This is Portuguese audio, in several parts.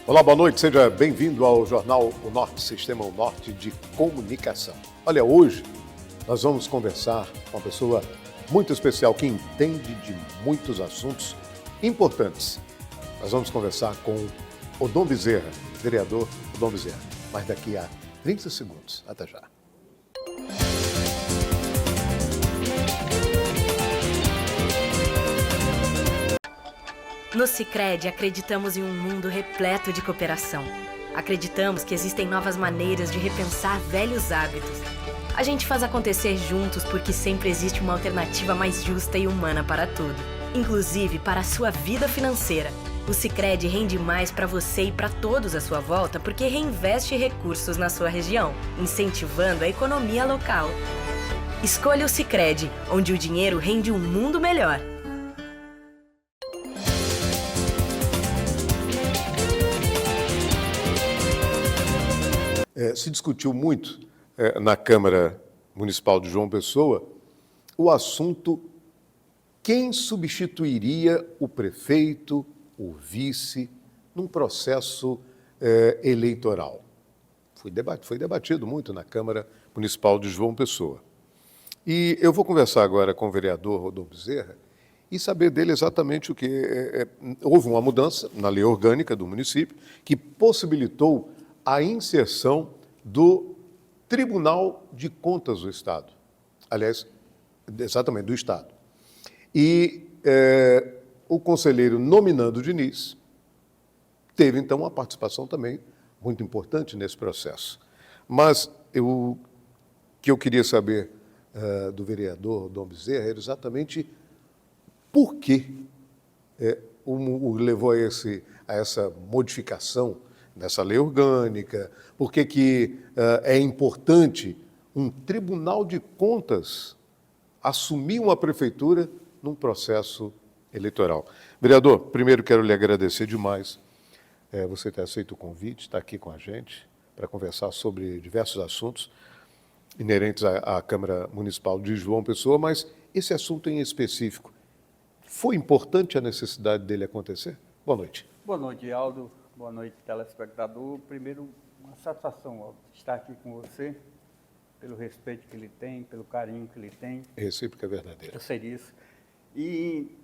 Olá, boa noite, seja bem-vindo ao Jornal O Norte, Sistema O Norte de Comunicação. Olha, hoje nós vamos conversar com uma pessoa muito especial que entende de muitos assuntos importantes. Nós vamos conversar com Odon Bezerra, vereador Odon Bezerra, mas daqui a 30 segundos. Até já. No Sicredi, acreditamos em um mundo repleto de cooperação. Acreditamos que existem novas maneiras de repensar velhos hábitos. A gente faz acontecer juntos porque sempre existe uma alternativa mais justa e humana para tudo, inclusive para a sua vida financeira. O Sicredi rende mais para você e para todos à sua volta porque reinveste recursos na sua região, incentivando a economia local. Escolha o Sicredi, onde o dinheiro rende um mundo melhor. Se discutiu muito na Câmara Municipal de João Pessoa o assunto quem substituiria o prefeito, o vice, num processo eleitoral. Foi debatido muito na Câmara Municipal de João Pessoa. E eu vou conversar agora com o vereador Odon Bezerra e saber dele exatamente o que... Houve uma mudança na lei orgânica do município que possibilitou a inserção do Tribunal de Contas do Estado. Aliás, exatamente, do Estado. E o conselheiro nominando Diniz teve, então, uma participação também muito importante nesse processo. Mas o que eu queria saber do vereador Odon Bezerra era exatamente por que o levou a essa modificação nessa lei orgânica, por que é importante um Tribunal de Contas assumir uma prefeitura num processo eleitoral. Vereador, primeiro quero lhe agradecer demais você ter aceito o convite, estar aqui com a gente para conversar sobre diversos assuntos inerentes à Câmara Municipal de João Pessoa, mas esse assunto em específico, foi importante a necessidade dele acontecer? Boa noite. Boa noite, Aldo. Boa noite, telespectador. Primeiro, uma satisfação, Aldo, estar aqui com você, pelo respeito que ele tem, pelo carinho que ele tem. Recíproca é verdadeira. Eu sei disso. E,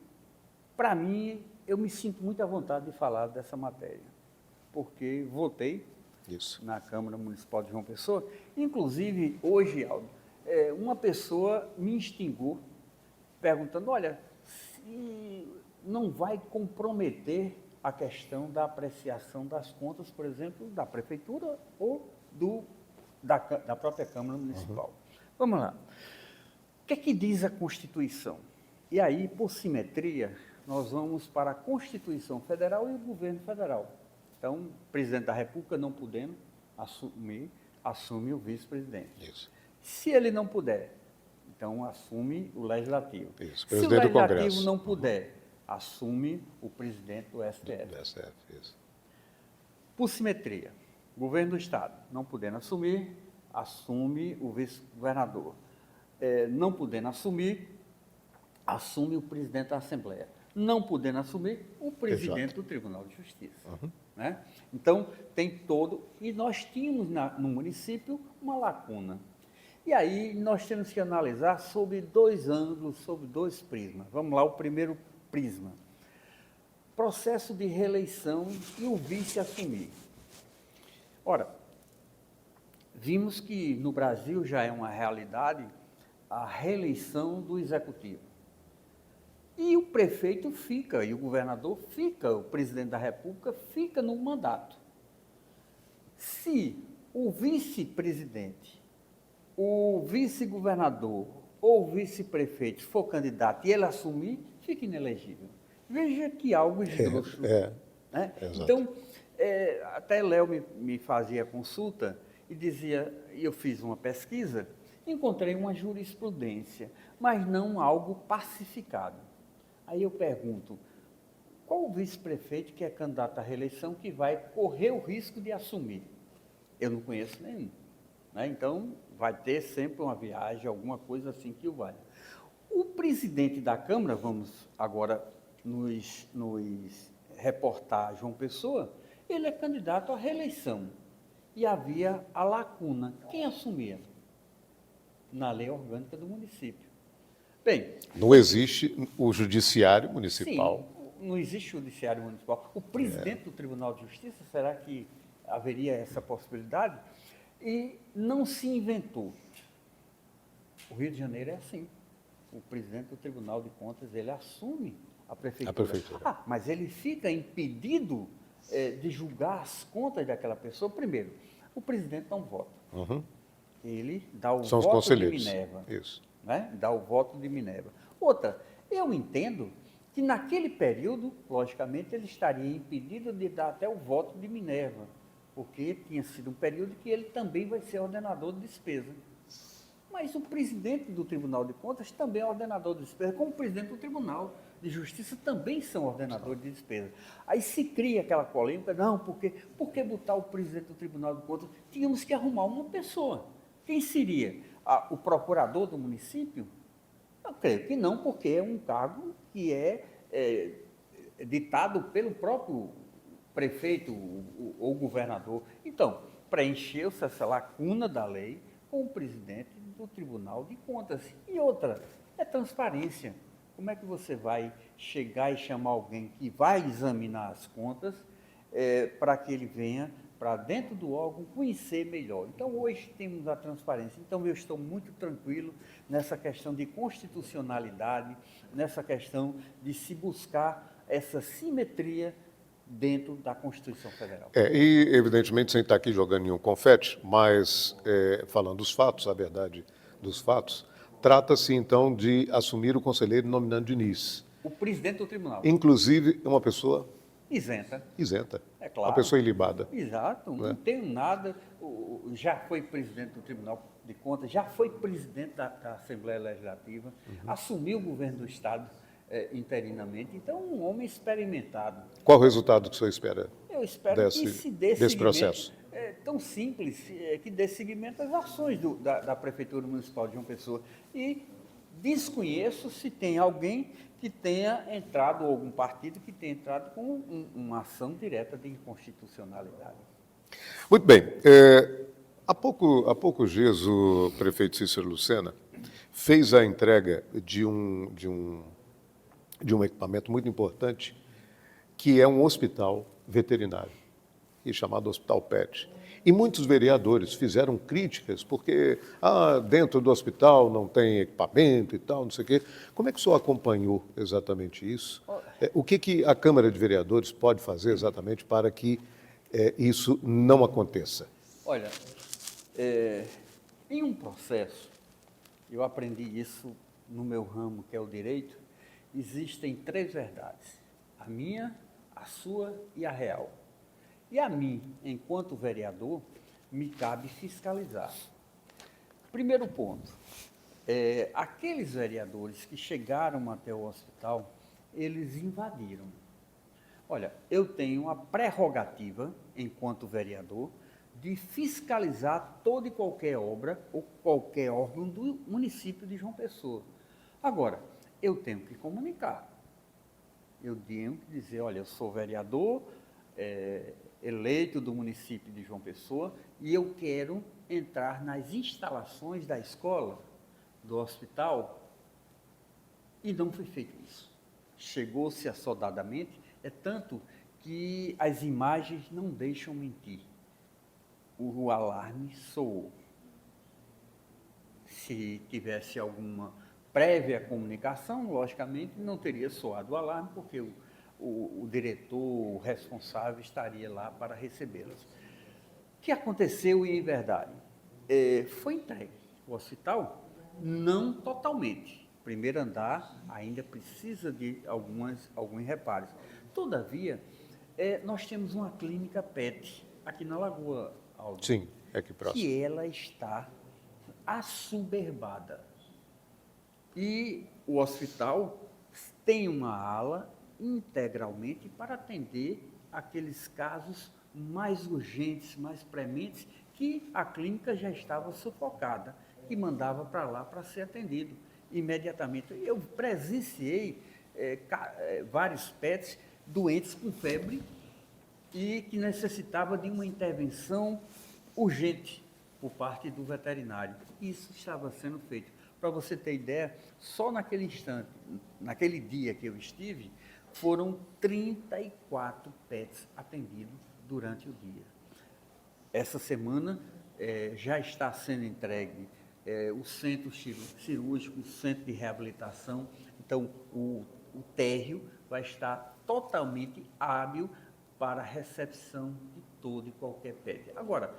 para mim, eu me sinto muito à vontade de falar dessa matéria, porque votei na Câmara Municipal de João Pessoa. Inclusive, hoje, Aldo, uma pessoa me instigou, perguntando, olha, se não vai comprometer a questão da apreciação das contas, por exemplo, da Prefeitura ou da própria Câmara Municipal. Vamos lá. O que é que diz a Constituição? E aí, por simetria, nós vamos para a Constituição Federal e o Governo Federal. Então, o Presidente da República não podendo assumir, assume o vice-presidente. Se ele não puder, então assume o Legislativo. Se o Legislativo não puder, assume o presidente do STF. Por simetria, governo do Estado, não podendo assumir, assume o vice-governador. Não podendo assumir, assume o presidente da Assembleia. Não podendo assumir, o presidente do Tribunal de Justiça. Né? Então, tem todo... E nós tínhamos no município uma lacuna. E aí, nós temos que analisar sobre 2 ângulos, sobre 2 prismas. Vamos lá, o primeiro prisma. Processo de reeleição e o vice assumir. Ora, vimos que no Brasil já é uma realidade a reeleição do executivo. E o prefeito fica, e o governador fica, o presidente da República fica no mandato. Se o vice-presidente, o vice-governador ou o vice-prefeito for candidato e ele assumir, fica inelegível. Veja que algo esdrúxulo. Né? Então, até Léo me fazia consulta e dizia, e eu fiz uma pesquisa, encontrei uma jurisprudência, mas não algo pacificado. Aí eu pergunto, qual o vice-prefeito que é candidato à reeleição que vai correr o risco de assumir? Eu não conheço nenhum. Né? Então, vai ter sempre uma viagem, alguma coisa assim que o valha. O presidente da Câmara, vamos agora nos reportar João Pessoa, ele é candidato à reeleição. E havia a lacuna. Quem assumia? Na lei orgânica do município. Bem... Não existe o judiciário municipal. Sim, não existe judiciário municipal. O presidente do Tribunal de Justiça, será que haveria essa possibilidade? E não se inventou. O Rio de Janeiro é assim. O presidente do Tribunal de Contas, ele assume a prefeitura. Mas ele fica impedido de julgar as contas daquela pessoa. Primeiro, o presidente não vota. Uhum. Ele dá o São os voto conselheiros. de Minerva. Isso. Né? Dá o voto de Minerva. Outra, eu entendo que naquele período, logicamente, ele estaria impedido de dar até o voto de Minerva, porque tinha sido um período que ele também vai ser ordenador de despesa. Mas o presidente do Tribunal de Contas também é ordenador de despesa, como o presidente do Tribunal de Justiça também são ordenadores de despesa. Aí se cria aquela polêmica, não, por que botar o presidente do Tribunal de Contas? Tínhamos que arrumar uma pessoa. Quem seria? O procurador do município? Eu creio que não, porque é um cargo que é ditado pelo próprio prefeito ou governador. Então, preencheu-se essa lacuna da lei com o presidente do Tribunal de Contas. E outra, é transparência. Como é que você vai chegar e chamar alguém que vai examinar as contas para que ele venha para dentro do órgão conhecer melhor? Então, hoje temos a transparência. Então, eu estou muito tranquilo nessa questão de constitucionalidade, nessa questão de se buscar essa simetria dentro da Constituição Federal. E, evidentemente, sem estar aqui jogando nenhum confete, mas falando dos fatos, a verdade dos fatos, trata-se, então, de assumir o conselheiro nominando Diniz. O presidente do tribunal. Inclusive, uma pessoa... Isenta. É claro. Uma pessoa ilibada. Exato, não tenho nada. Já foi presidente do Tribunal de Contas, já foi presidente da Assembleia Legislativa, assumiu o governo do Estado interinamente. Então, um homem experimentado. Qual o resultado que o senhor espera? Eu espero que se dê desse processo? Tão simples, que dê seguimento às ações da Prefeitura Municipal de João Pessoa. E desconheço se tem alguém que tenha entrado, ou algum partido que tenha entrado com uma ação direta de inconstitucionalidade. Muito bem. Há poucos dias, o prefeito Cícero Lucena fez a entrega de um equipamento muito importante, que é um hospital veterinário, chamado Hospital PET. E muitos vereadores fizeram críticas, porque dentro do hospital não tem equipamento e tal, não sei o quê. Como é que o senhor acompanhou exatamente isso? O que a Câmara de Vereadores pode fazer exatamente para que isso não aconteça? Olha, em um processo, eu aprendi isso no meu ramo, que é o direito, existem 3 verdades: a minha, a sua e a real. E a mim, enquanto vereador, me cabe fiscalizar. Primeiro ponto, aqueles vereadores que chegaram até o hospital, eles invadiram. Olha, eu tenho a prerrogativa, enquanto vereador, de fiscalizar toda e qualquer obra ou qualquer órgão do município de João Pessoa. Agora, eu tenho que comunicar. Eu tenho que dizer, olha, eu sou vereador, eleito do município de João Pessoa, e eu quero entrar nas instalações da escola, do hospital, e não foi feito isso. Chegou-se assodadamente, tanto que as imagens não deixam mentir. O alarme soou. Se tivesse alguma prévia comunicação, logicamente, não teria soado o alarme, porque o diretor, o responsável, estaria lá para recebê-las. O que aconteceu em verdade? Foi entregue o hospital, não totalmente. Primeiro andar ainda precisa de alguns reparos. Todavia, nós temos uma clínica PET aqui na Lagoa, Aldo. Sim, é aqui próximo. Que ela está assoberbada. E o hospital tem uma ala integralmente para atender aqueles casos mais urgentes, mais prementes, que a clínica já estava sufocada e mandava para lá para ser atendido imediatamente. Eu presenciei vários PETs doentes com febre e que necessitava de uma intervenção urgente por parte do veterinário. Isso estava sendo feito. Para você ter ideia, só naquele instante, naquele dia que eu estive, foram 34 pets atendidos durante o dia. Essa semana já está sendo entregue o centro cirúrgico, o centro de reabilitação. Então, o térreo vai estar totalmente hábil para a recepção de todo e qualquer pet. Agora,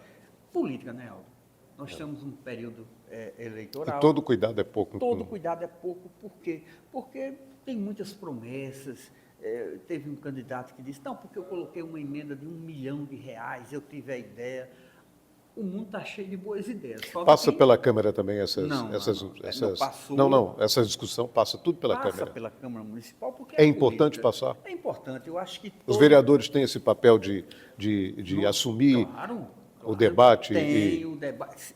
política, né, Aldo? Nós estamos num período eleitoral. E todo cuidado é pouco. Todo cuidado é pouco. Por quê? Porque tem muitas promessas. Teve um candidato que disse, não, porque eu coloquei uma emenda de R$1 milhão, eu tive a ideia. O mundo está cheio de boas ideias. Passa pela Câmara também essa discussão, passa tudo pela Câmara. Passa pela Câmara Municipal, porque é importante passar? É importante, eu acho que... Os vereadores têm esse papel de assumir o debate? Tem o debate.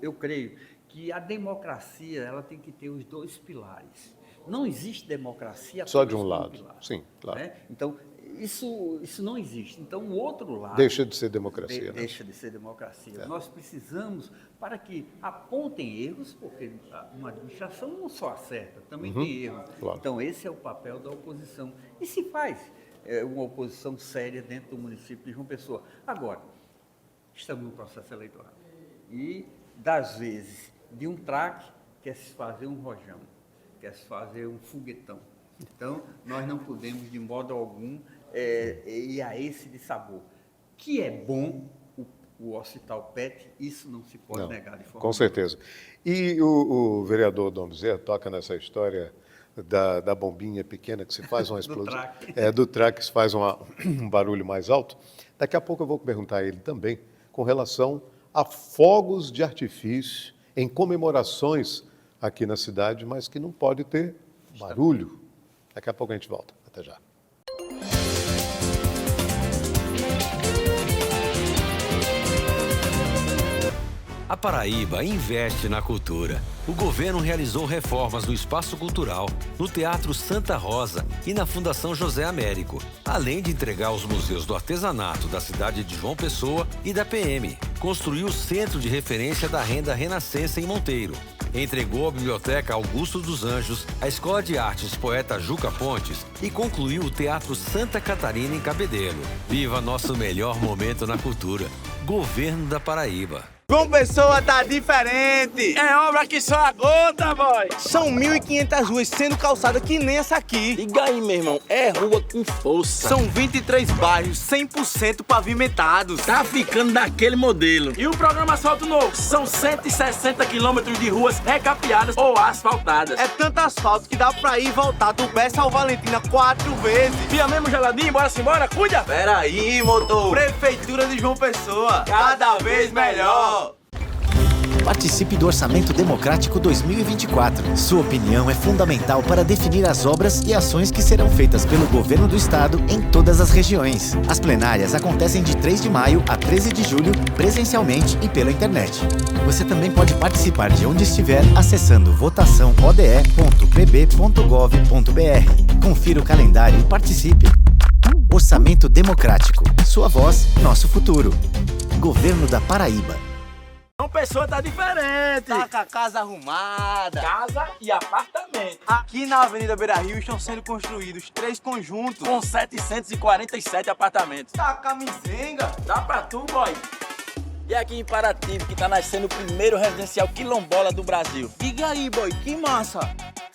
Eu creio que a democracia ela tem que ter os dois pilares. Não existe democracia só de um lado. Sim, claro. Né? Então, isso não existe. Então, o outro lado... Deixa de ser democracia. Deixa de ser democracia. Nós precisamos para que apontem erros, porque uma administração não só acerta, também tem erros. Claro. Então, esse é o papel da oposição. E se faz uma oposição séria dentro do município de João Pessoa. Agora, estamos no processo eleitoral. E, das vezes, de um traque, quer se fazer um rojão, quer se fazer um foguetão. Então, nós não podemos, de modo algum, ir a esse de sabor. Que é bom o Hospital PET, isso não se pode negar de forma com certeza. E o vereador Dom Bezerra toca nessa história da bombinha pequena que se faz uma explosão. Do traque que se faz um barulho mais alto. Daqui a pouco eu vou perguntar a ele também com relação a fogos de artifício em comemorações aqui na cidade, mas que não pode ter barulho. Daqui a pouco a gente volta. Até já. A Paraíba investe na cultura. O governo realizou reformas no Espaço Cultural, no Teatro Santa Rosa e na Fundação José Américo, além de entregar os museus do artesanato da cidade de João Pessoa e da PM. Construiu o Centro de Referência da Renda Renascença em Monteiro. Entregou a Biblioteca Augusto dos Anjos, a Escola de Artes Poeta Juca Pontes e concluiu o Teatro Santa Catarina em Cabedelo. Viva nosso melhor momento na cultura. Governo da Paraíba. João Pessoa tá diferente! É obra que só a gota, boy! São 1.500 ruas sendo calçadas que nem essa aqui. Liga aí, meu irmão, é rua com força. São 23 bairros 100% pavimentados. Tá ficando daquele modelo. E o programa Asfalto Novo? São 160 quilômetros de ruas recapeadas ou asfaltadas. É tanto asfalto que dá pra ir e voltar do Bessa ao Valentina 4 vezes. Via mesmo geladinho, bora-se embora, cuida! Pera aí, motor! Prefeitura de João Pessoa, cada vez melhor! Participe do Orçamento Democrático 2024. Sua opinião é fundamental para definir as obras e ações que serão feitas pelo Governo do Estado em todas as regiões. As plenárias acontecem de 3 de maio a 13 de julho, presencialmente e pela internet. Você também pode participar de onde estiver acessando votaçãoode.pb.gov.br. Confira o calendário e participe. Orçamento Democrático. Sua voz, nosso futuro. Governo da Paraíba. João Pessoa tá diferente. Tá com a casa arrumada. Casa e apartamento. Aqui na Avenida Beira Rio estão sendo construídos 3 conjuntos. Com 747 apartamentos. Tá com a mizenga. Dá pra tu, boy. E aqui em Paraty, que tá nascendo o primeiro residencial quilombola do Brasil. Diga aí, boy, que massa.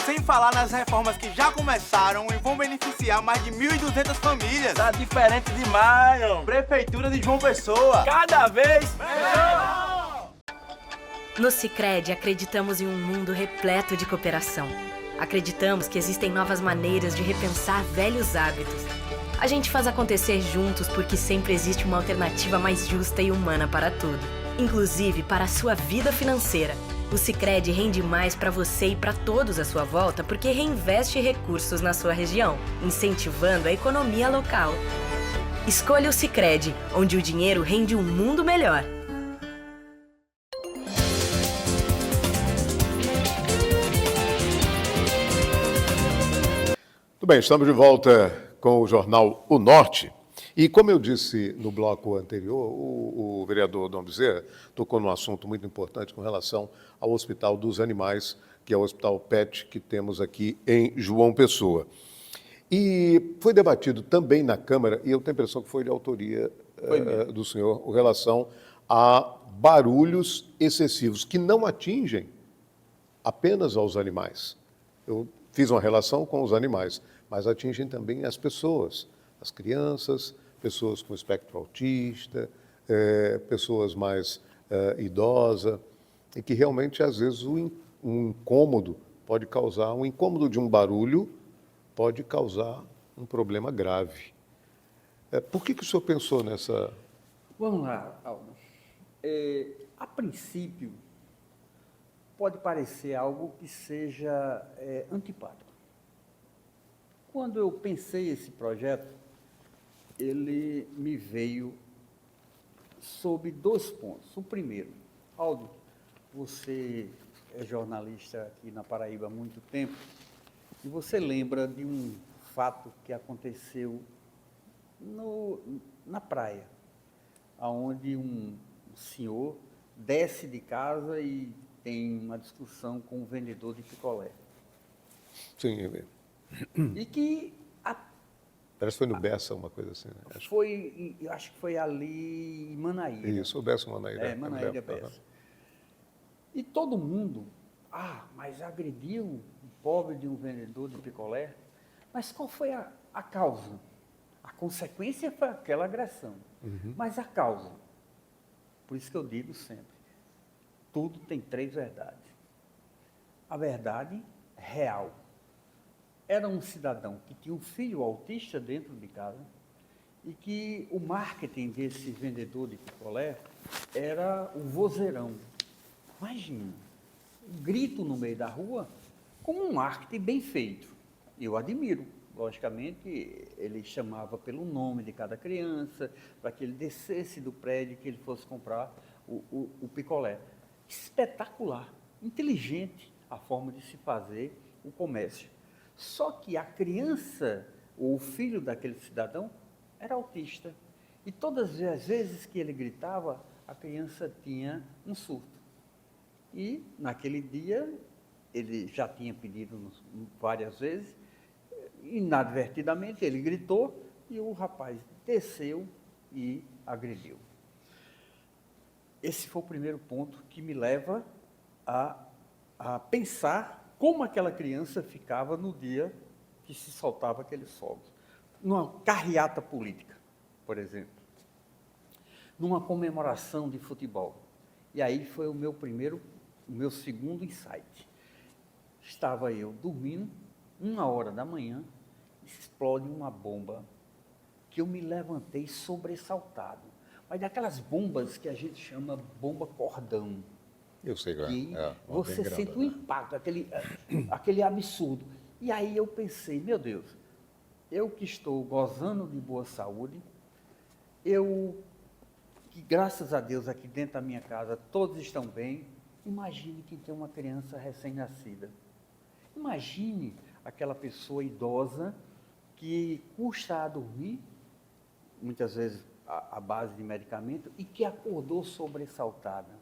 Sem falar nas reformas que já começaram e vão beneficiar mais de 1.200 famílias. Tá diferente demais, ó. Prefeitura de João Pessoa. Cada vez melhor. No Sicredi, acreditamos em um mundo repleto de cooperação. Acreditamos que existem novas maneiras de repensar velhos hábitos. A gente faz acontecer juntos porque sempre existe uma alternativa mais justa e humana para tudo, inclusive para a sua vida financeira. O Sicredi rende mais para você e para todos à sua volta porque reinveste recursos na sua região, incentivando a economia local. Escolha o Sicredi, onde o dinheiro rende um mundo melhor. Muito bem, estamos de volta com o jornal O Norte. E como eu disse no bloco anterior, o vereador Dom Bezerra tocou num assunto muito importante com relação ao Hospital dos Animais, que é o Hospital PET que temos aqui em João Pessoa. E foi debatido também na Câmara, e eu tenho a impressão que foi de autoria do senhor, com relação a barulhos excessivos que não atingem apenas aos animais. Eu fiz uma relação com os animais, mas atingem também as pessoas, as crianças, pessoas com espectro autista, pessoas mais idosas, e que realmente, às vezes, um incômodo pode causar, um incômodo de um barulho pode causar um problema grave. Por que o senhor pensou nessa... Vamos lá, Aldo. A princípio, pode parecer algo que seja antipático. Quando eu pensei esse projeto, ele me veio sob 2 pontos. O primeiro, Aldo, você é jornalista aqui na Paraíba há muito tempo, e você lembra de um fato que aconteceu na praia, onde um senhor desce de casa e tem uma discussão com um vendedor de picolé. Sim, é. E que... Parece que foi no Bessa, uma coisa assim, né? Eu acho que foi ali em Manaíra. Isso, o Bessa Manaíra. Manaíra Bessa. E todo mundo, mas agrediu o pobre de um vendedor de picolé. Mas qual foi a causa? A consequência foi aquela agressão. Mas a causa, por isso que eu digo sempre, tudo tem 3 verdades. A verdade real. Era um cidadão que tinha um filho autista dentro de casa e que o marketing desse vendedor de picolé era o vozeirão. Imagina, um grito no meio da rua com um marketing bem feito. Eu admiro. Logicamente, ele chamava pelo nome de cada criança, para que ele descesse do prédio, que ele fosse comprar o picolé. Espetacular, inteligente a forma de se fazer o comércio. Só que a criança, ou o filho daquele cidadão, era autista. E todas as vezes que ele gritava, a criança tinha um surto. E, naquele dia, ele já tinha pedido várias vezes, inadvertidamente, ele gritou e o rapaz desceu e agrediu. Esse foi o primeiro ponto que me leva a pensar como aquela criança ficava no dia que se soltava aqueles fogos. Numa carreata política, por exemplo. Numa comemoração de futebol. E aí foi o meu segundo insight. Estava eu dormindo, 1h da manhã, explode uma bomba, que eu me levantei sobressaltado. Mas daquelas bombas que a gente chama bomba cordão. Eu sei, que você sente um impacto, aquele absurdo. E aí eu pensei, meu Deus, eu que estou gozando de boa saúde, que graças a Deus aqui dentro da minha casa todos estão bem, imagine quem tem uma criança recém-nascida. Imagine aquela pessoa idosa que custa a dormir, muitas vezes à base de medicamento, e que acordou sobressaltada.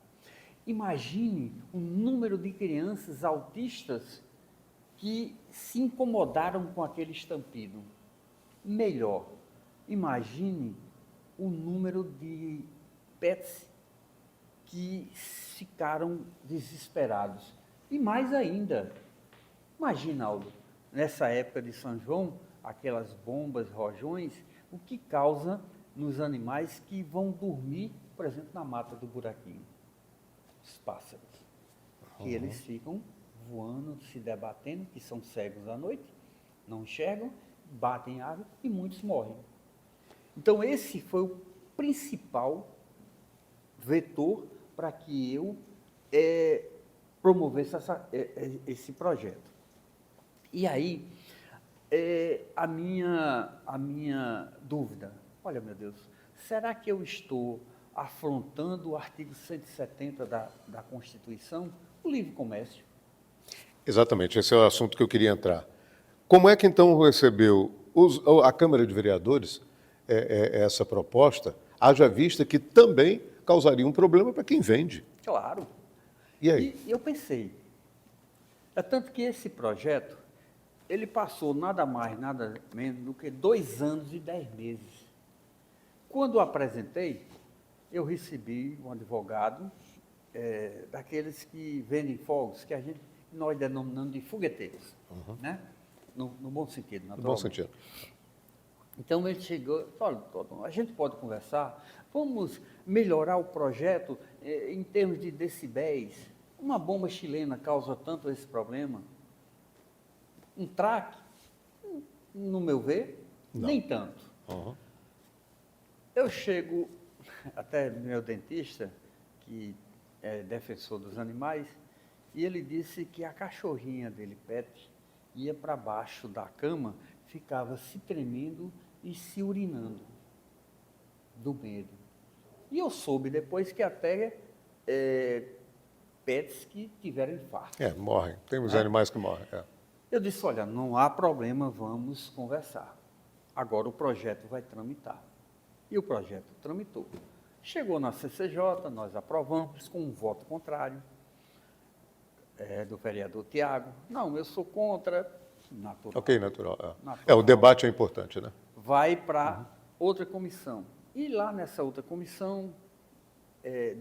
Imagine o número de crianças autistas que se incomodaram com aquele estampido. Melhor, imagine o número de pets que ficaram desesperados. E mais ainda, imagina, Aldo, nessa época de São João, aquelas bombas, rojões, o que causa nos animais que vão dormir, por exemplo, na mata do buraquinho. Os pássaros, que eles ficam voando, se debatendo, que são cegos à noite, não enxergam, batem água e muitos morrem. Então esse foi o principal vetor para que eu promovesse esse projeto. E aí, a minha dúvida, olha meu Deus, será que eu estou afrontando o artigo 170 da Constituição, o livre comércio? Exatamente, esse é o assunto que eu queria entrar. Como é que então recebeu a Câmara de Vereadores essa proposta, haja vista que também causaria um problema para quem vende. Claro. E aí? E eu pensei, é tanto que esse projeto, ele passou nada mais, nada menos do que 2 anos e 10 meses. Quando eu apresentei, eu recebi um advogado daqueles que vendem fogos, que nós denominamos de fogueteiros, né? No bom sentido, No bom sentido. Então ele chegou, olha, a gente pode conversar, vamos melhorar o projeto em termos de decibéis. Uma bomba chilena causa tanto esse problema? Um traque, no meu ver, nem tanto. Eu chego até meu dentista, que é defensor dos animais, e ele disse que a cachorrinha dele, Pet, ia para baixo da cama, ficava se tremendo e se urinando do medo. E eu soube depois que até pets que tiveram infarto. Morrem. Temos animais que morrem. Eu disse, olha, não há problema, vamos conversar. Agora o projeto vai tramitar. E o projeto tramitou. Chegou na CCJ, nós aprovamos com um voto contrário do vereador Tiago. Não, eu sou contra. Natural. Ok, natural. O debate é importante, né? Vai para outra comissão. E lá nessa outra comissão,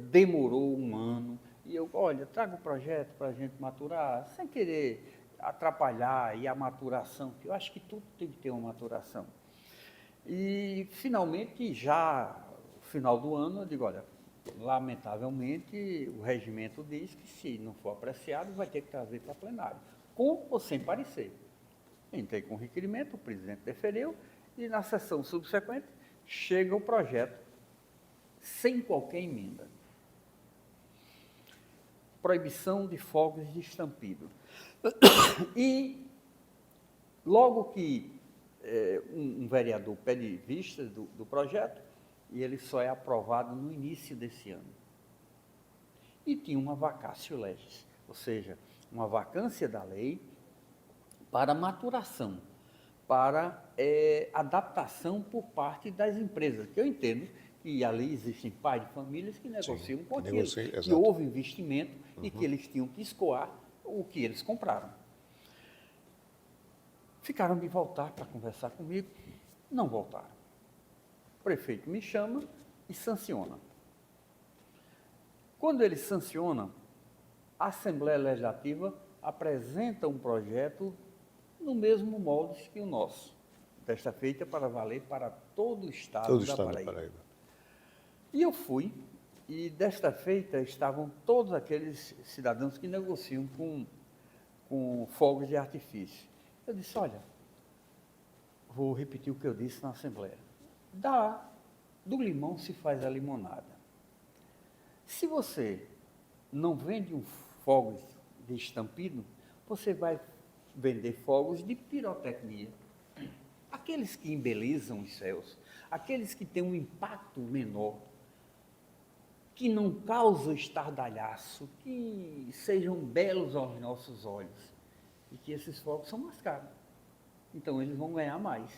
demorou 1 ano. E eu, olha, traga o projeto para a gente maturar, sem querer atrapalhar e a maturação, que eu acho que tudo tem que ter uma maturação. E, finalmente, já no final do ano, eu digo, olha, lamentavelmente, o regimento diz que se não for apreciado, vai ter que trazer para plenário, com ou sem parecer. Entrei com o requerimento, o presidente deferiu, e na sessão subsequente chega o projeto sem qualquer emenda. Proibição de fogos de estampido. E logo que um vereador pede vista do projeto, e ele só é aprovado no início desse ano. E tinha uma vacatio legis, ou seja, uma vacância da lei para maturação, para adaptação por parte das empresas, que eu entendo que ali existem pais de famílias que negociam com aquilo, que houve investimento e que eles tinham que escoar o que eles compraram. Ficaram de voltar para conversar comigo, não voltaram. O prefeito me chama e sanciona. Quando ele sanciona, a Assembleia Legislativa apresenta um projeto no mesmo molde que o nosso, desta feita para valer para todo o estado da Paraíba. E eu fui, e desta feita estavam todos aqueles cidadãos que negociam com fogos de artifício. Eu disse, olha, vou repetir o que eu disse na Assembleia. Do limão se faz a limonada. Se você não vende fogos de estampido, você vai vender fogos de pirotecnia. Aqueles que embelezam os céus, aqueles que têm um impacto menor, que não causam estardalhaço, que sejam belos aos nossos olhos. E que esses fogos são mais caros. Então, eles vão ganhar mais,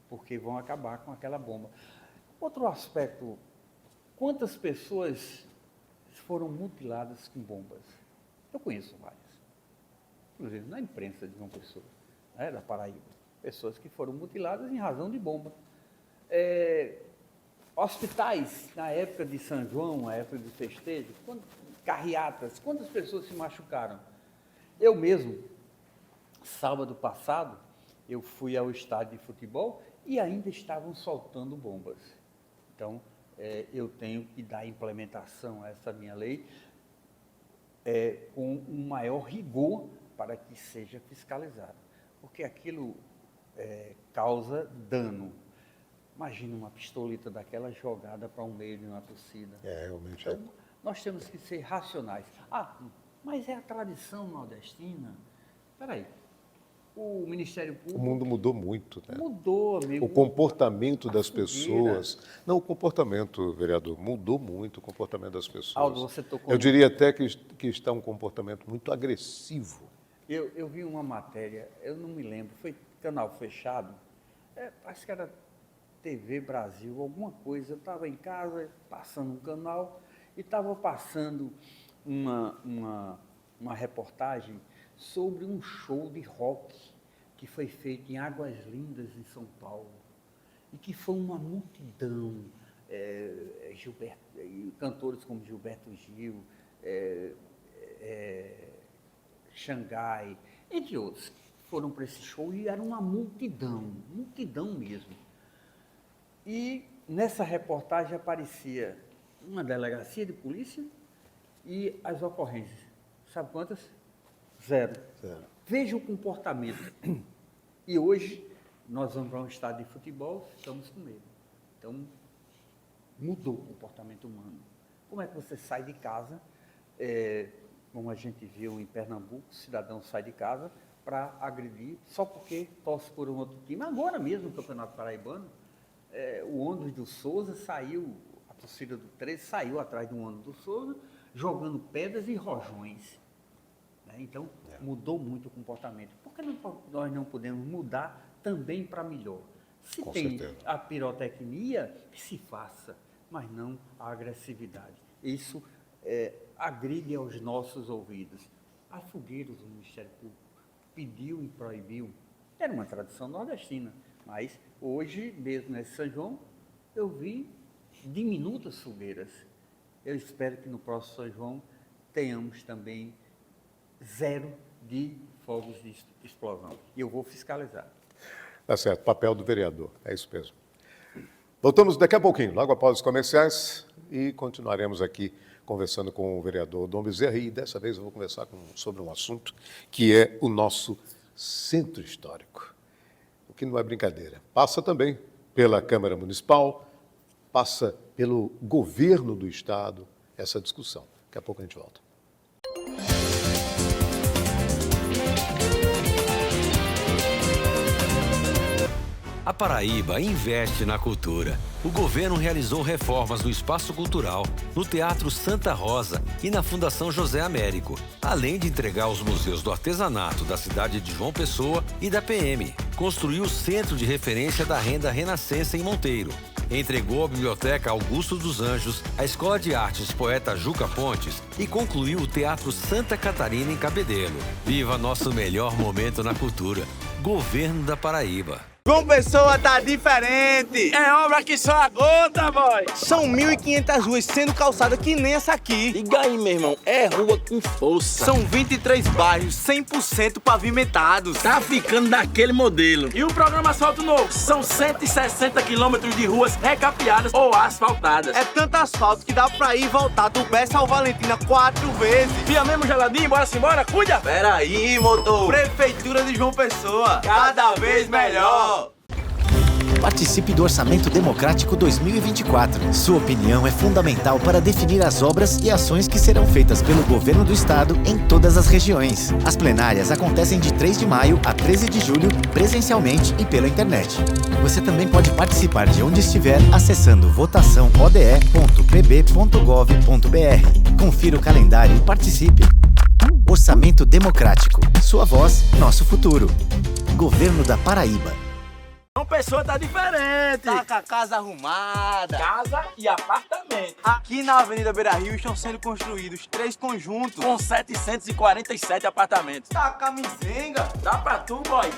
porque vão acabar com aquela bomba. Outro aspecto, quantas pessoas foram mutiladas com bombas? Eu conheço várias. Inclusive na imprensa de João Pessoa, da Paraíba. Pessoas que foram mutiladas em razão de bomba. Hospitais, na época de São João, na época de festejo, carreatas, quantas pessoas se machucaram? Eu mesmo, sábado passado, eu fui ao estádio de futebol e ainda estavam soltando bombas. Então, eu tenho que dar implementação a essa minha lei com um maior rigor para que seja fiscalizado, porque aquilo causa dano. Imagina uma pistoleta daquela jogada para um meio de uma torcida. Realmente então, nós temos que ser racionais. Mas é a tradição nordestina. Espera aí. O Ministério Público... O mundo mudou muito, né? Mudou, amigo. O comportamento das pessoas... Não, o comportamento, vereador, mudou muito o comportamento das pessoas. Aldo, você tocou... Eu diria até que está um comportamento muito agressivo. Eu vi uma matéria, eu não me lembro, foi canal fechado, acho que era TV Brasil, alguma coisa. Eu estava em casa, passando um canal, e estava passando uma reportagem sobre um show de rock que foi feito em Águas Lindas, em São Paulo, e que foi uma multidão, cantores como Gilberto Gil, Xangai, entre outros, foram para esse show e era uma multidão mesmo. E nessa reportagem aparecia uma delegacia de polícia e as ocorrências. Sabe quantas? Zero. Veja o comportamento. E hoje nós vamos para um estádio de futebol, ficamos com medo. Então, mudou o comportamento humano. Como é que você sai de casa, como a gente viu em Pernambuco, o cidadão sai de casa para agredir só porque torce por um outro time. Agora mesmo, no Campeonato Paraibano, o ônibus do Souza saiu, a torcida do 13 saiu atrás do ônibus do Souza, jogando pedras e rojões. Então, mudou muito o comportamento. Por que nós não podemos mudar também para melhor? Se Com tem certeza. a pirotecnia, que se faça, mas não a agressividade. Isso agride aos nossos ouvidos. As fogueiras, o Ministério Público pediu e proibiu. Era uma tradição nordestina, mas hoje, mesmo nesse São João, eu vi diminutas fogueiras. Eu espero que no próximo São João tenhamos também zero de fogos de explosão. E eu vou fiscalizar. Tá certo, papel do vereador, é isso mesmo. Voltamos daqui a pouquinho, logo após os comerciais, e continuaremos aqui conversando com o vereador Dom Bezerra, e dessa vez eu vou conversar sobre um assunto que é o nosso centro histórico, o que não é brincadeira. Passa também pela Câmara Municipal, passa pelo governo do Estado, essa discussão. Daqui a pouco a gente volta. A Paraíba investe na cultura. O governo realizou reformas no Espaço Cultural, no Teatro Santa Rosa e na Fundação José Américo, além de entregar os museus do artesanato da cidade de João Pessoa e da PM. Construiu o Centro de Referência da Renda Renascença em Monteiro. Entregou a Biblioteca Augusto dos Anjos, a Escola de Artes Poeta Juca Pontes e concluiu o Teatro Santa Catarina em Cabedelo. Viva nosso melhor momento na cultura. Governo da Paraíba. João Pessoa tá diferente! É obra que só a gota, boy! São 1.500 ruas sendo calçadas que nem essa aqui. Liga aí, meu irmão, é rua com força. São 23 bairros 100% pavimentados. Tá ficando daquele modelo. E o programa Asfalto Novo? São 160 quilômetros de ruas recapeadas ou asfaltadas. É tanto asfalto que dá pra ir e voltar do Bessa ao Valentina 4 vezes. Via mesmo geladinho, bora-se embora, cuida! Peraí, motor! Prefeitura de João Pessoa, cada vez melhor! Participe do Orçamento Democrático 2024. Sua opinião é fundamental para definir as obras e ações que serão feitas pelo Governo do Estado em todas as regiões. As plenárias acontecem de 3 de maio a 13 de julho, presencialmente e pela internet. Você também pode participar de onde estiver acessando votação.ode.pb.gov.br. Confira o calendário e participe. Orçamento Democrático. Sua voz, nosso futuro. Governo da Paraíba. Uma pessoa tá diferente. Tá com a casa arrumada. Casa e apartamento. Aqui na Avenida Beira Rio estão sendo construídos 3 conjuntos. Com 747 apartamentos. Tá com a mizenga. Dá pra tu, boy.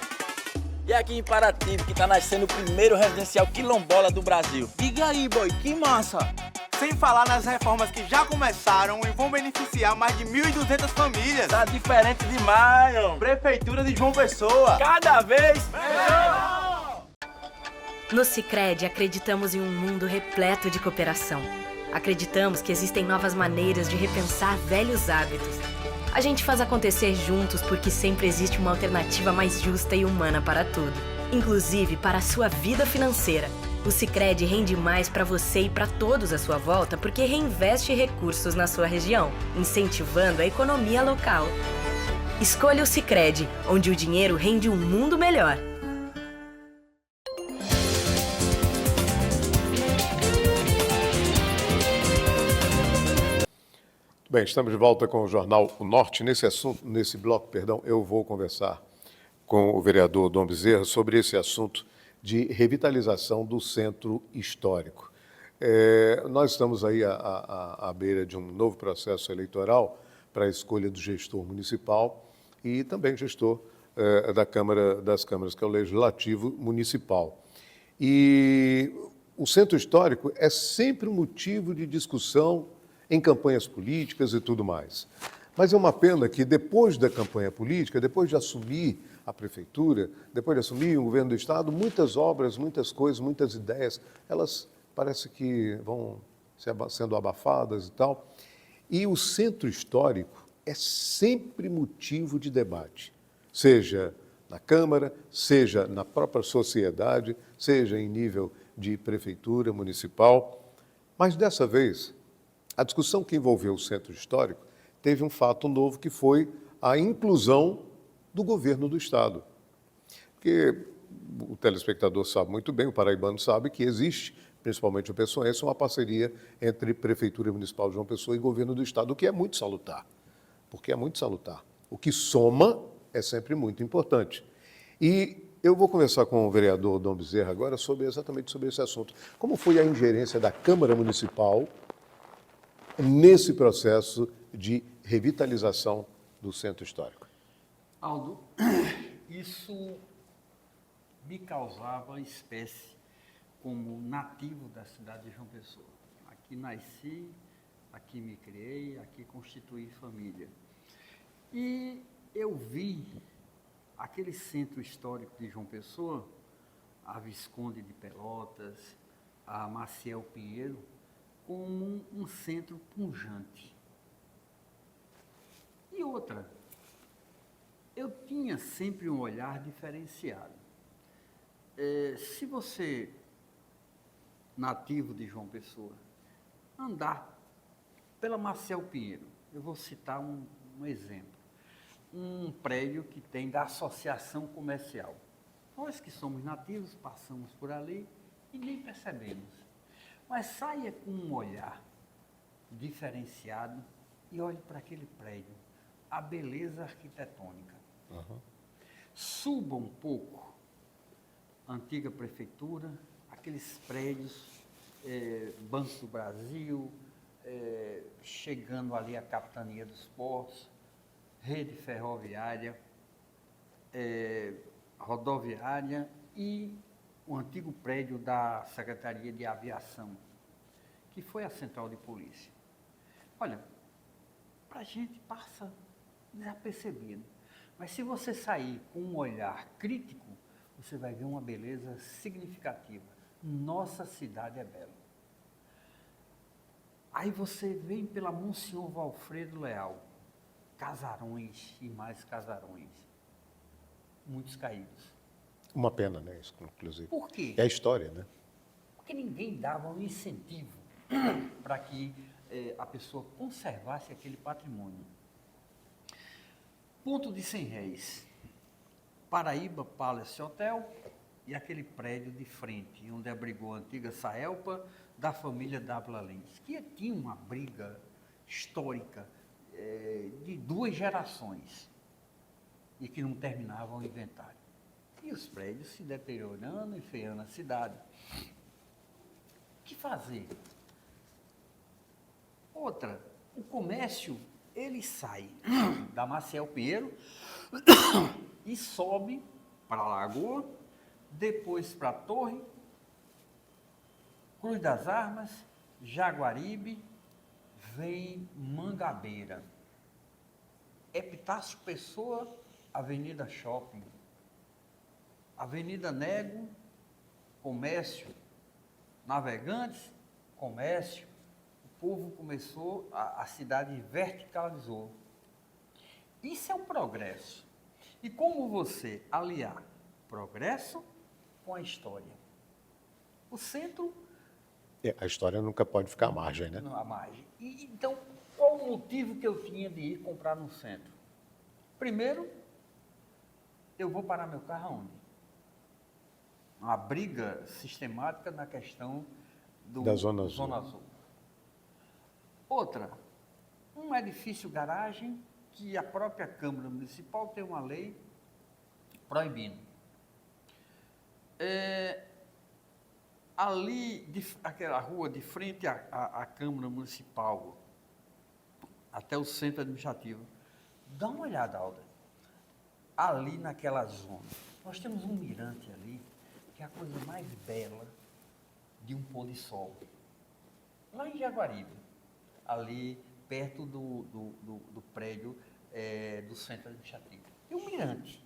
E aqui em Paraty, que tá nascendo o primeiro residencial quilombola do Brasil. Diga aí, boy, que massa. Sem falar nas reformas que já começaram e vão beneficiar mais de 1.200 famílias. Tá diferente demais, ó. Prefeitura de João Pessoa. Cada vez melhor. No Sicredi, acreditamos em um mundo repleto de cooperação. Acreditamos que existem novas maneiras de repensar velhos hábitos. A gente faz acontecer juntos porque sempre existe uma alternativa mais justa e humana para tudo, inclusive para a sua vida financeira. O Sicredi rende mais para você e para todos à sua volta porque reinveste recursos na sua região, incentivando a economia local. Escolha o Sicredi, onde o dinheiro rende um mundo melhor. Bem, estamos de volta com o Jornal O Norte. Nesse bloco, eu vou conversar com o vereador Dom Bezerra sobre esse assunto de revitalização do centro histórico. Nós estamos aí à beira de um novo processo eleitoral para a escolha do gestor municipal e também gestor das câmaras, que é o Legislativo Municipal. E o centro histórico é sempre um motivo de discussão em campanhas políticas e tudo mais. Mas é uma pena que depois da campanha política, depois de assumir a prefeitura, depois de assumir o governo do estado, muitas obras, muitas coisas, muitas ideias, elas parece que vão sendo abafadas e tal. E o centro histórico é sempre motivo de debate, seja na Câmara, seja na própria sociedade, seja em nível de prefeitura municipal. Mas dessa vez, a discussão que envolveu o centro histórico teve um fato novo, que foi a inclusão do governo do estado. Porque o telespectador sabe muito bem, o paraibano sabe que existe, principalmente o pessoense, uma parceria entre Prefeitura Municipal de João Pessoa e governo do estado, o que é muito salutar. Porque é muito salutar. O que soma é sempre muito importante. E eu vou conversar com o vereador Dom Bezerra agora exatamente sobre esse assunto. Como foi a ingerência da Câmara Municipal nesse processo de revitalização do centro histórico? Aldo, isso me causava espécie como nativo da cidade de João Pessoa. Aqui nasci, aqui me criei, aqui constituí família. E eu vi aquele centro histórico de João Pessoa, a Visconde de Pelotas, a Maciel Pinheiro, como um centro pujante. E outra, eu tinha sempre um olhar diferenciado. Se você, nativo de João Pessoa, andar pela Maciel Pinheiro, eu vou citar um exemplo, um prédio que tem da Associação Comercial. Nós que somos nativos, passamos por ali e nem percebemos. Mas saia com um olhar diferenciado e olhe para aquele prédio, a beleza arquitetônica. Uhum. Suba um pouco a antiga prefeitura, aqueles prédios, Banco do Brasil, chegando ali a Capitania dos Portos, rede ferroviária, rodoviária e o antigo prédio da Secretaria de Aviação, que foi a Central de Polícia. Olha, para a gente passa desapercebido, mas se você sair com um olhar crítico, você vai ver uma beleza significativa. Nossa cidade é bela. Aí você vem pela Monsenhor Valfredo Leal, casarões e mais casarões, muitos caídos. Uma pena, né, isso, inclusive. Por quê? É a história, né? Porque ninguém dava um incentivo para que a pessoa conservasse aquele patrimônio. Ponto de 100 réis. Paraíba Palace Hotel e aquele prédio de frente, onde abrigou a antiga Saelpa da família Dávila Lins, que tinha uma briga histórica de 2 gerações e que não terminava o inventário. E os prédios se deteriorando, enfeiando a cidade. O que fazer? Outra, o comércio, ele sai da Maciel Pinheiro e sobe para a Lagoa, depois para a Torre, Cruz das Armas, Jaguaribe, vem Mangabeira, Epitácio Pessoa, Avenida Shopping, Avenida Nego, comércio, Navegantes, comércio. O povo começou, a cidade verticalizou. Isso é um progresso. E como você aliar progresso com a história? O centro... A história nunca pode ficar à margem, né? Não à margem. Então, qual o motivo que eu tinha de ir comprar no centro? Primeiro, eu vou parar meu carro aonde? Uma briga sistemática na questão da Zona Azul. Outra, um edifício garagem que a própria Câmara Municipal tem uma lei proibindo. Ali, aquela rua de frente à Câmara Municipal, até o centro administrativo, dá uma olhada, Alda. Ali naquela zona, nós temos um mirante ali, que é a coisa mais bela de um pôr de sol. Lá em Jaguaribe, ali perto do prédio do centro administrativo. E o mirante.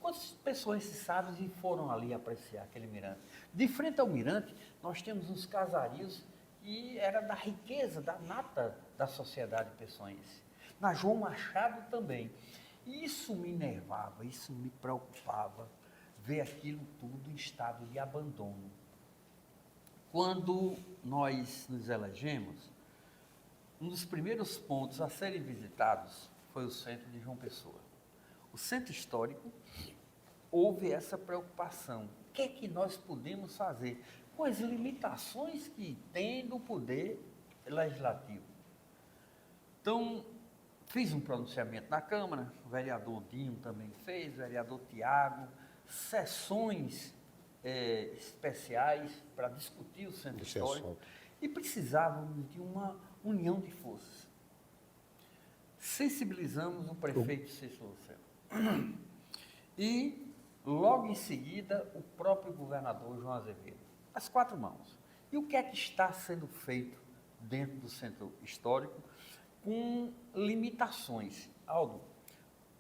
Quantas pessoas sábias foram ali apreciar aquele mirante? De frente ao mirante, nós temos uns casarios e era da riqueza, da nata da sociedade pessoense. Na João Machado também. E isso me enervava, isso me preocupava, ver aquilo tudo em estado de abandono. Quando nós nos elegemos, um dos primeiros pontos a serem visitados foi o centro de João Pessoa. O centro histórico, houve essa preocupação. O que é que nós podemos fazer com as limitações que tem do poder legislativo? Então, fiz um pronunciamento na Câmara, o vereador Dinho também fez, o vereador Tiago, sessões especiais para discutir o centro histórico e precisávamos de uma união de forças. Sensibilizamos o prefeito Cícero Lucena. E, logo em seguida, o próprio governador João Azevedo. As 4 mãos. E o que é que está sendo feito dentro do centro histórico com limitações? Aldo,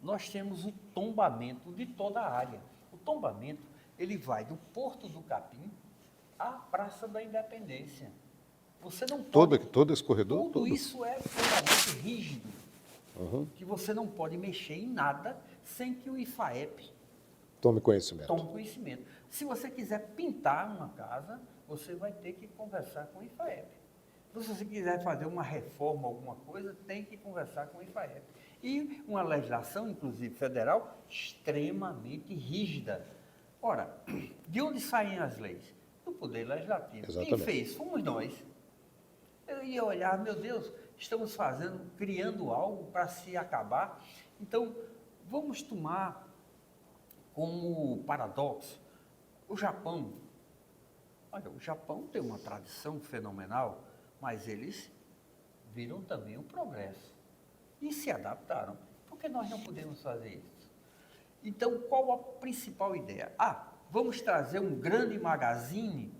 nós temos o tombamento de toda a área. O tombamento, ele vai do Porto do Capim à Praça da Independência. Você não pode... Todo esse corredor? Tudo isso é totalmente rígido. Que você não pode mexer em nada sem que o IFAEP tome conhecimento. Se você quiser pintar uma casa, você vai ter que conversar com o IFAEP. Se você quiser fazer uma reforma, alguma coisa, tem que conversar com o IFAEP. E uma legislação, inclusive federal, extremamente rígida. Ora, de onde saem as leis? Do Poder Legislativo. Exatamente. Quem fez? Fomos nós. Eu ia olhar, meu Deus, estamos criando algo para se acabar. Então, vamos tomar como paradoxo o Japão. Olha, o Japão tem uma tradição fenomenal, mas eles viram também o progresso e se adaptaram. Por que nós não podemos fazer isso? Então, qual a principal ideia? Vamos trazer um grande magazine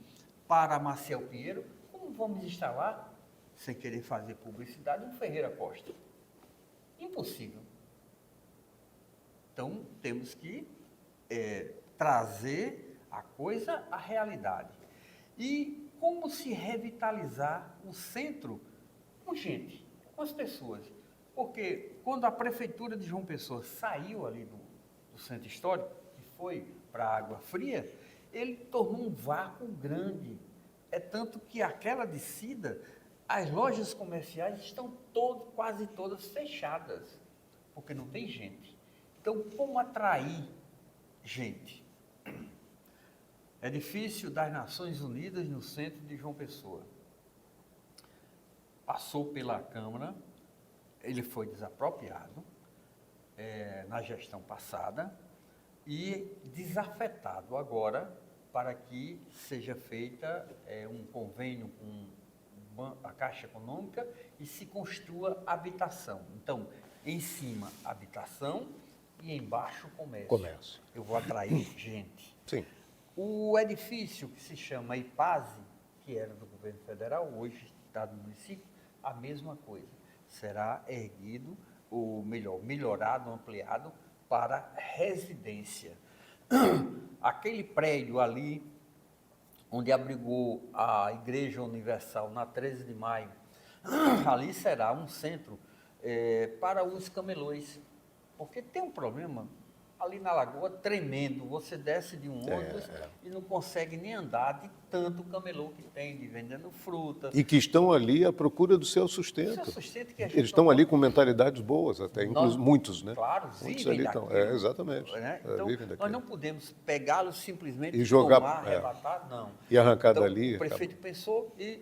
para Maciel Pinheiro. Como vamos instalar, sem querer fazer publicidade, um Ferreira Costa? Impossível. Então, temos que trazer a coisa à realidade. E como se revitalizar o centro com gente, com as pessoas. Porque quando a Prefeitura de João Pessoa saiu ali do centro histórico, que foi para a Água Fria, ele tornou um vácuo grande. É tanto que aquela descida, as lojas comerciais estão quase todas fechadas, porque não tem gente. Então, como atrair gente? Edifício das Nações Unidas no centro de João Pessoa. Passou pela Câmara, ele foi desapropriado na gestão passada e desafetado agora para que seja feita um convênio com a Caixa Econômica e se construa habitação. Então, em cima, habitação e embaixo, comércio. Eu vou atrair gente. Sim. O edifício que se chama IPASE, que era do governo federal, hoje está no município, a mesma coisa. Será erguido, ou melhor, melhorado, ampliado para residência. Aquele prédio ali, onde abrigou a Igreja Universal na 13 de maio, ali será um centro para os camelôs. Porque tem um problema ali na Lagoa tremendo. Você desce de um ônibus e não consegue nem andar de tanto camelô que tem, de vendendo frutas. E que estão ali à procura do seu sustento. Eles estão ali com mentalidades boas até, inclusive muitos, né? Claro, muitos vivem ali daquilo. estão. Exatamente. Né? Então, nós não podemos pegá-los simplesmente e jogar, tomar, arrebatar, não. E arrancar então, dali. O prefeito pensou e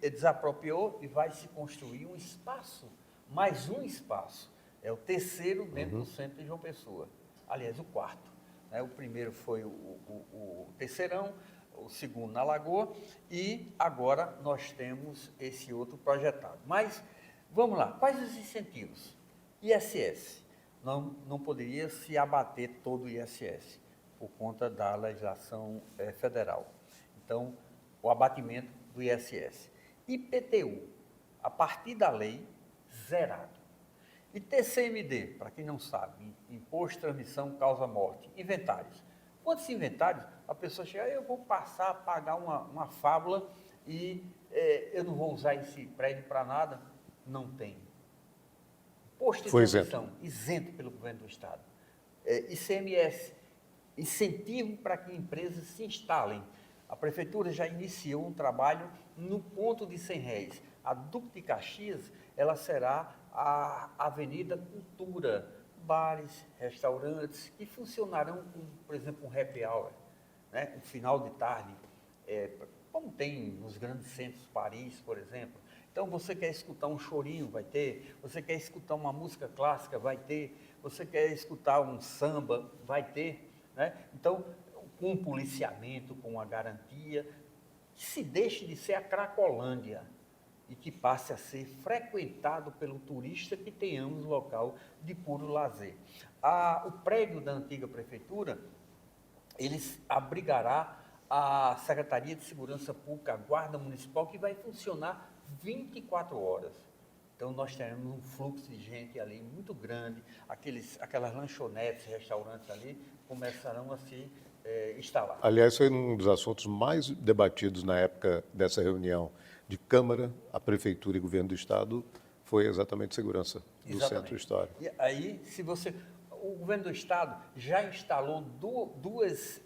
desapropriou e vai se construir um espaço, mais um espaço. É o terceiro dentro do centro de João Pessoa. Aliás, o quarto. né? O primeiro foi o Terceirão, o segundo na Lagoa, e agora nós temos esse outro projetado. Mas, vamos lá, quais os incentivos? ISS, não poderia se abater todo o ISS, por conta da legislação federal. Então, o abatimento do ISS. IPTU, a partir da lei, zerado. E TCMD, para quem não sabe, Imposto de Transmissão Causa Morte, inventários. Quantos inventários, a pessoa chega, eu vou passar a pagar uma fábula e eu não vou usar esse prédio para nada? Não tem. Imposto de Transmissão, isento pelo governo do Estado. ICMS, incentivo para que empresas se instalem. A Prefeitura já iniciou um trabalho no ponto de R$100. A Duque de Caxias, ela será a Avenida Cultura, bares, restaurantes, que funcionarão com, por exemplo, um happy hour, né? Um final de tarde, como tem nos grandes centros, Paris, por exemplo. Então, você quer escutar um chorinho, vai ter. Você quer escutar uma música clássica, vai ter. Você quer escutar um samba, vai ter, né? Então, com um policiamento, com uma garantia, que se deixe de ser a Cracolândia e que passe a ser frequentado pelo turista, que tenhamos local de puro lazer. O prédio da antiga prefeitura, ele abrigará a Secretaria de Segurança Pública, a Guarda Municipal, que vai funcionar 24 horas. Então, nós teremos um fluxo de gente ali muito grande, aquelas lanchonetes, restaurantes ali, começarão a se instalar. Aliás, foi um dos assuntos mais debatidos na época dessa reunião de Câmara, a Prefeitura e Governo do Estado, foi exatamente segurança do Centro Histórico. E aí, o Governo do Estado já instalou duas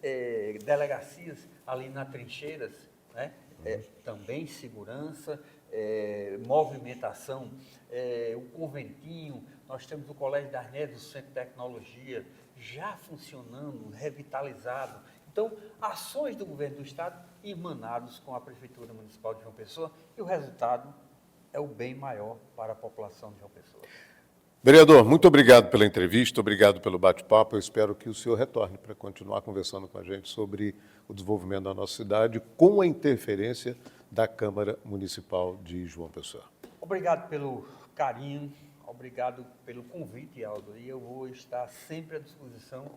delegacias ali na Trincheiras, né? Também segurança, movimentação, o Conventinho, nós temos o Colégio das Neves, o Centro de Tecnologia, já funcionando, revitalizado. Então, ações do Governo do Estado emanados com a Prefeitura Municipal de João Pessoa, e o resultado é o bem maior para a população de João Pessoa. Vereador, muito obrigado pela entrevista, obrigado pelo bate-papo. Eu espero que o senhor retorne para continuar conversando com a gente sobre o desenvolvimento da nossa cidade, com a interferência da Câmara Municipal de João Pessoa. Obrigado pelo carinho, obrigado pelo convite, Aldo, e eu vou estar sempre à disposição.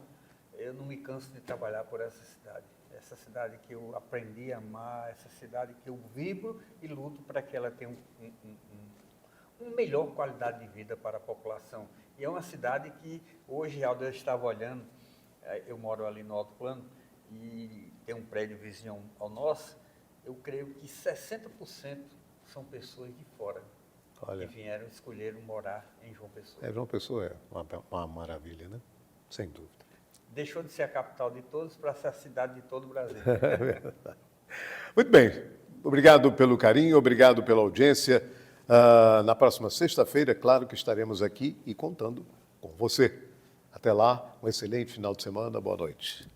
Eu não me canso de trabalhar por essa cidade que eu aprendi a amar, essa cidade que eu vibro e luto para que ela tenha uma melhor qualidade de vida para a população. E é uma cidade que hoje, Aldo, eu estava olhando, eu moro ali no Alto Plano, e tem um prédio vizinho ao nosso, eu creio que 60% são pessoas de fora. Olha, que vieram escolheram morar em João Pessoa. João Pessoa é uma maravilha, né? Sem dúvida. Deixou de ser a capital de todos para ser a cidade de todo o Brasil. É verdade. Muito bem. Obrigado pelo carinho, obrigado pela audiência. Na próxima sexta-feira, claro que estaremos aqui e contando com você. Até lá, um excelente final de semana. Boa noite.